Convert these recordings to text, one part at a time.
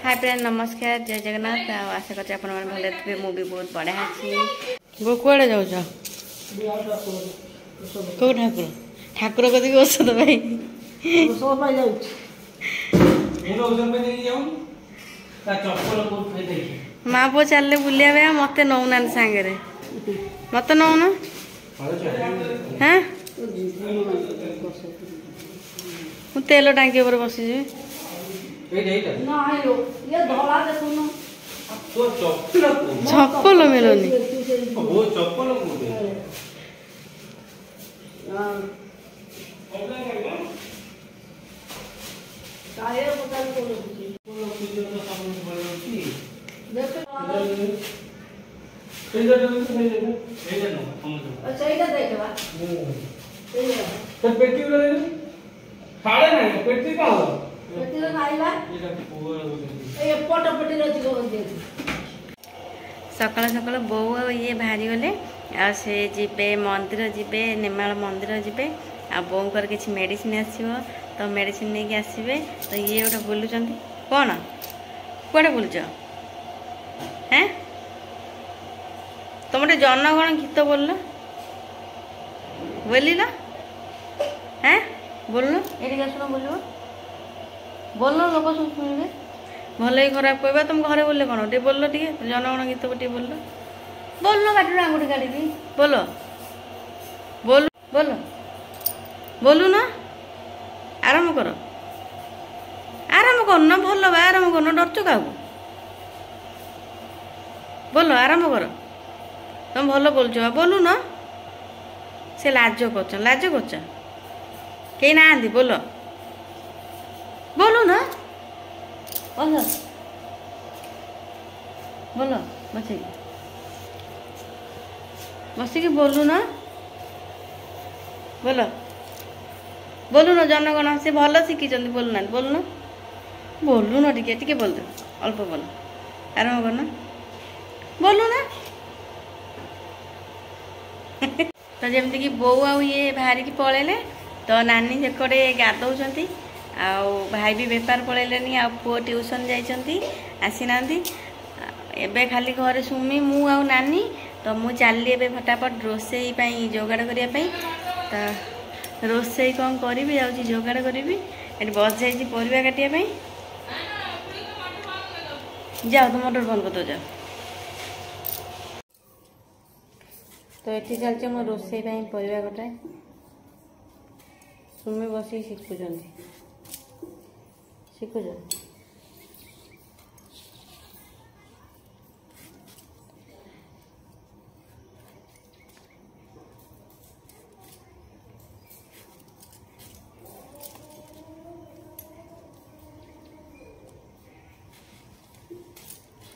Hi friend नमस्कार जय जगन्नाथ आशा करते आप भले थे मुझे बहुत बढ़िया अच्छी वो कड़े जाऊच कौ ठाकुर ठाकुर कदी औषध भाई माँ पुओ चल बुलिया मत नौना सांगे मत नौन हाँ तेल टांकी ऊपर बसी चप्पल मिलूनी सकाल सकाल बो ये बाहरी गले से जीवे मंदिर जीवे निमाल मंदिर जीवे आ बोंकर किसी मेडिसिन आसो तो मेडिसिन नहीं आसवे तो ये गोटे बुलूँ कौन कौटे बुलूच हैं तुम गोटे जनगण गीत बोल बोल हैं बोलना ये शुण बोल बोल लोक सब शुणवे भल ही खराब कहवा तुम घरे बोले कौन टे बोल टे जनगण गीत टे बोल बोल काटू आंगुठी काटी बोल बोल बोल बोलू ना आरंभ कर ना भल आरंभ कर डरच क्या बोल आरंभ कर तुम भल बोलच बोलू ना से लाज कर कहीं ना बोल बोलू ना बोल बसिकी बोलू ना बोल बोलू ना जनगण से भल शिखी बोलूना बोलूना बोलू ना टे बोल दे अल्प बोल आरंभ करना बोलू ना तो जमती कि बो आ ये बाहर की पलैले तो नानी सेकड़े गाधौंट आउ भाई भी बेपार पलैले आ पुओ ट्यूशन जाइछंती आसीना एबे खाली घरे सुमी मु आ नानी तो मु चली एबे फटाफट रोसई पाई जोगाड़ करने तो रोसई कौन करी जाऊँगी जोगाड़ करी ये बस जाइए परिवा काटिया जाओ तो मोटर बंद कर दो जाओ तो ये चलते मो रोसई परिवा कटाए सुमी बस शिखुच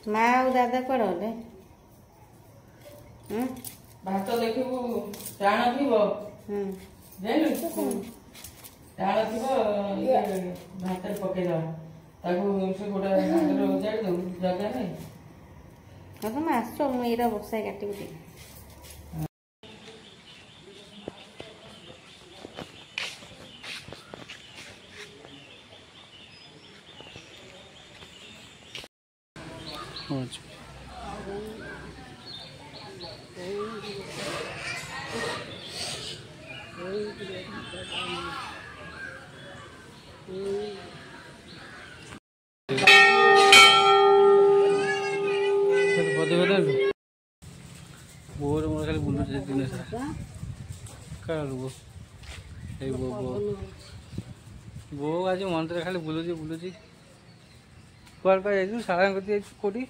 माँ आ दादा कौन गले भात देखू टाण थी टाण थी भात पकई दे गोटे उजाड़ दू जगह नहीं हाँ तुम आस मुझे बसाए काटी बोर मोर खाली बुलू दिन सारा बो बो बो आज मंदिर खाली बुलूची कौन जा सारा कौटी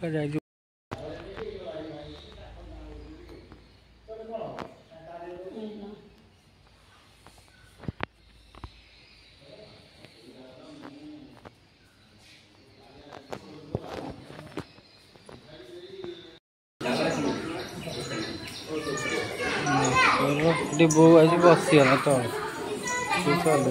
जा बो आज बसीगला तो चल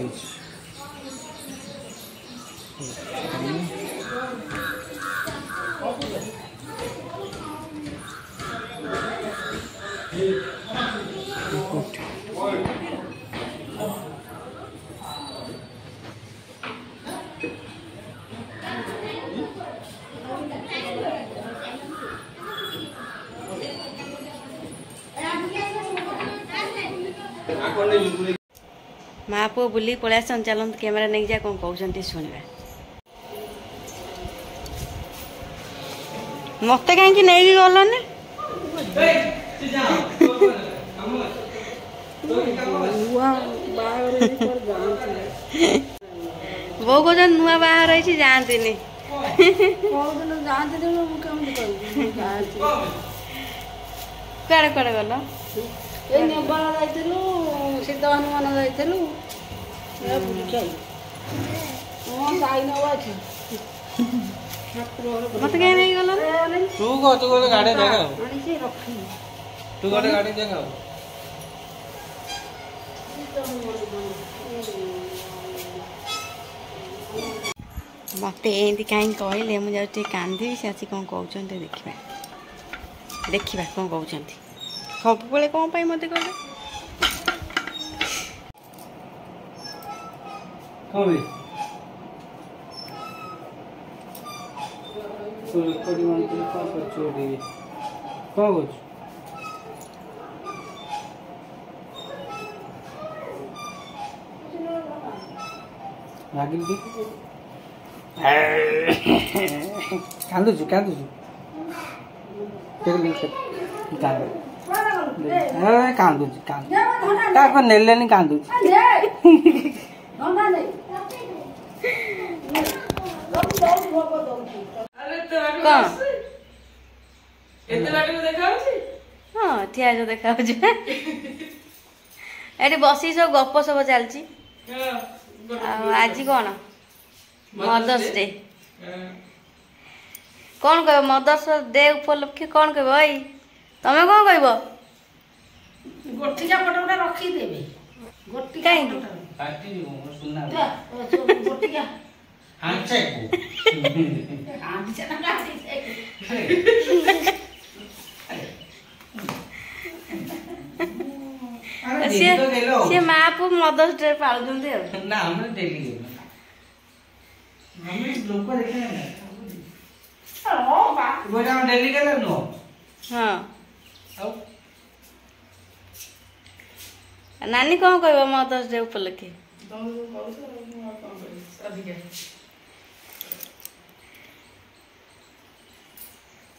माँ पुओ बुली पलि आस चलत कैमेरा नहीं जा कौन कहते शुणा मत कहीं नहीं गलनि बो कौन नुआ बाहर रही जाती कड़े कड़े गल ନେବଳ ଯାଇଥିଲୁ ସିଦ୍ଧ ହନୁମାନ ଯାଇଥିଲୁ ବୁଲିକି ଆଇଲୁ ହଁ ଯାଇ ନେବ ଅଛି मत कहीं नहीं गल तू गो गाड़ी जगह ଆଣିଛି ରଖିନି तू गोटे गाड़ी जगह मत एमती कहीं कहले मुझे कांदी से आसी कौन कहते देखा देखा कौन कहते सब कौन पाई मत कहले कौन भी तो रिकॉर्डिंग ऑन कर कौन कर छोड़ी कौन कुछ लागिल दी कांदू केले कांदू कांदू कांदू नेलेनी कांदू कौन एते बाटे को देखा होची हाँ ठिया जो देखा एटी बसी सब गप सब चलची आज कौन मदर्स डे कौन कह मदर्स डे उपलक्षे कौन कह तमें कौन कह ଗୋଟିକା ଫଟୋଟା ରଖିଦେବେ ଗୋଟିକା କାହିଁକି? पार्टी सुनना ଗୋଟିକା हैंडशेक सी माँ पु मदर्स डे पालुं ना हमने डेली हमें लोग देखे बोले हम डेली के नो हाँ नानी कौन कह मदर्स डे उपलक्षे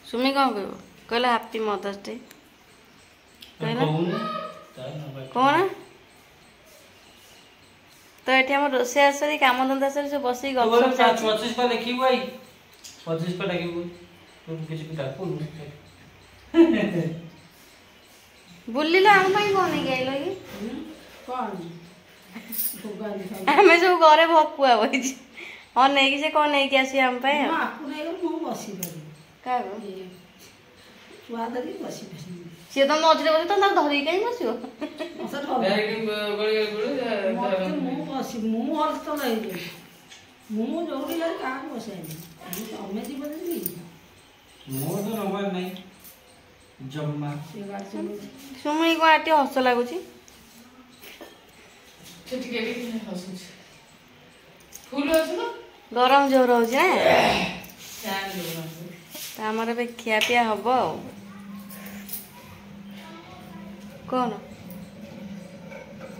सुमी कौन कह कहला हैप्पी मदर्स डे कहला कौन तो ये आम रोषेई सरी कम धंदा सरी सब बस गप 25 पर देखी भाई 25 पर देखी किसी भी डाकू बुलिल आम कौन नहीं गल କ'ଣ आम सब घरे भकुआ बही हाँ नहीं से कौन नहीं आसी आम ଆକୁ ନେଇଗଲେ ମୁଁ ବସିପାରିବି ଛୁଆ ଧରିକି ବସିପାରିବି सी तो मझे बस तो धरिक कहीं बस ମତେ डायरेक्ट गली ମୁଁ ବସିବି ମୁଁ ହସ୍ତଲ ହେଇଯିବି ମୁଁ ଯୋଉଠି ଗଲେ କାହାକୁ ବସାଇନି ତମେ ଯିବ ଯଦି मोर तो नंबर नहीं जम्मा ସେ ଗାଡ଼ି ଚଲେଇଛି सुमी कौन आटे हस लगुच ठीक है हसुछ फूल हसलो गरम जोर हो फैन लोना आमर ए खिया पिया हम कौन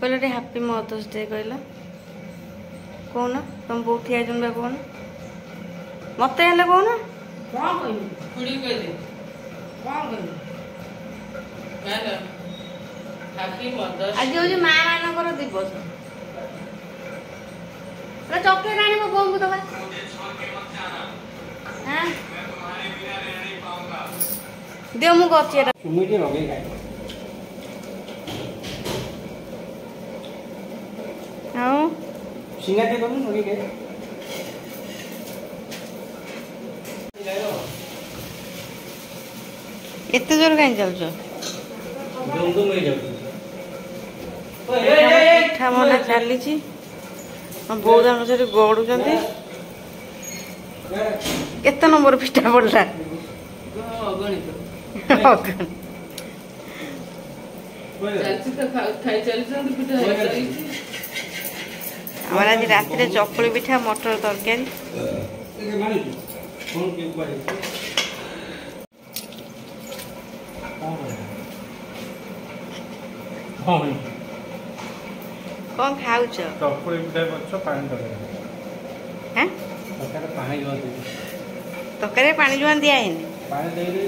कहल हैप्पी मदर्स डे कहल कौन तुम बो ठिया कौन मत हेल्ले कौन କ'ଣ କହିବି कुड़ी कह दे କ'ଣ କହିବି मैडम हैप्पी मदर्स आज हूँ माँ मानकर दिवस चॉकलेट आने बोन को दबा दियो मु करछि एटा इमीडिएट लगे खाए हां सिंगा के करू लगे खाए एते जोर काई चलछ दुम में जाऊ पिठा मना चली हम बहुत आम से गड़ुं केते नंबर पिठा पड़ला अगणित अगणित चलछि तो खाई चलछन पिटा चलछि हमारा आज रात रे चकुली पिठा मटर तरकारी କ'ଣ ଖାଉଛ? ଚକୁଳି ପିଠା କରୁଛ ପାଣି ତରକାରୀ। ହାଁ ତରକାରୀ ପାଣି ଦିଅନ୍ତି। ତରକାରୀରେ ପାଣି ଜୁଆଁ ଦିଆ ହେଇନି? ପାଣି ଦେଇଦେଇ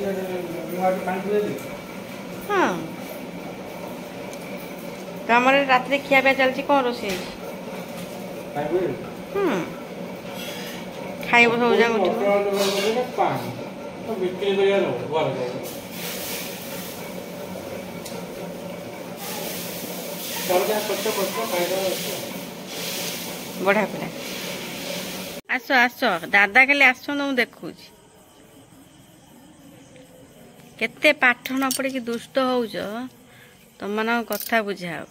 ମୁଁ ଆଜି ପାଣି ଦେଇଦେବି। ହଁ। ତ ଆମର ରାତିରେ ଖିଆପିଆ ଚାଲିଛି, କ'ଣ ରୋଷେଇ ହେଇଛି? ଖାଇବେ? ଖାଇବ ସବୁ ଯାକ ଉଠିବ। ପାଣି ବିକ୍ରି କରିବା ଘରେ ବଢ଼ିଆ ପିଲା। ଆସ ଆସ, ଦାଦା ଖାଲି ଆସନ୍ତୁ, ମୁଁ ଦେଖୁଛି। କେତେ ପାଠ ନ ପଢ଼ିକି ଦୁଷ୍ଟ ହଉଛ, ତମମାନଙ୍କ କଥା ବୁଝା ହବ।